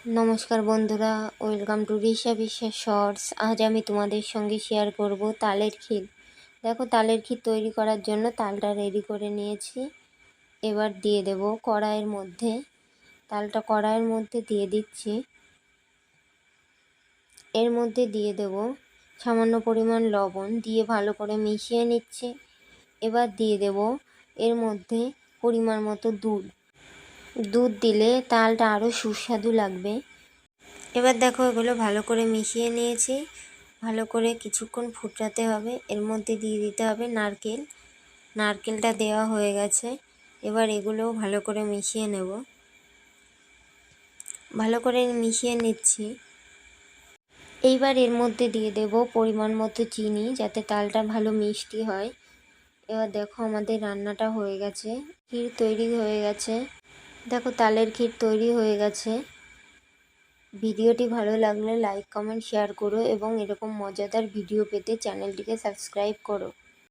নমস্কার বন্ধুরা, welcome to Risha বিশ্বাস শর্টস। আজ আমি তোমাদের সঙ্গে শেয়ার করব তালের ক্ষীর। দেখো, তালের ক্ষীর তৈরি করার জন্য তালটা রেডি করে নিয়েছি। এবার দিয়ে দেব কড়াইয়ের মধ্যে। তালটা কড়াইয়ের মধ্যে দিয়ে দিচ্ছি। এর মধ্যে দিয়ে দেব সামান্য পরিমাণ লবণ, দিয়ে ভালো করে মিশিয়ে নিচ্ছি। এবার দিয়ে দেব এর মধ্যে পরিমাণ মতো দুধ দিলে তালটা আরও সুস্বাদু লাগবে। এবার দেখো, এগুলো ভালো করে মিশিয়ে নিয়েছি। ভালো করে কিছুক্ষণ ফুটাতে হবে। এর মধ্যে দিয়ে দিতে হবে নারকেলটা দেওয়া হয়ে গেছে। এবার এগুলোও ভালো করে মিশিয়ে নেব। ভালো করে মিশিয়ে নিচ্ছি। এইবার এর মধ্যে দিয়ে দেব পরিমাণ মতো চিনি, যাতে তালটা ভালো মিষ্টি হয়। এবার দেখো, আমাদের রান্নাটা হয়ে গেছে, ক্ষীর তৈরি হয়ে গেছে। দেখো, তালের ক্ষীর তৈরি হয়ে গেছে। ভিডিওটি ভালো লাগলে লাইক, কমেন্ট, শেয়ার করো এবং এরকম মজাদার ভিডিও পেতে চ্যানেলটিকে সাবস্ক্রাইব করো।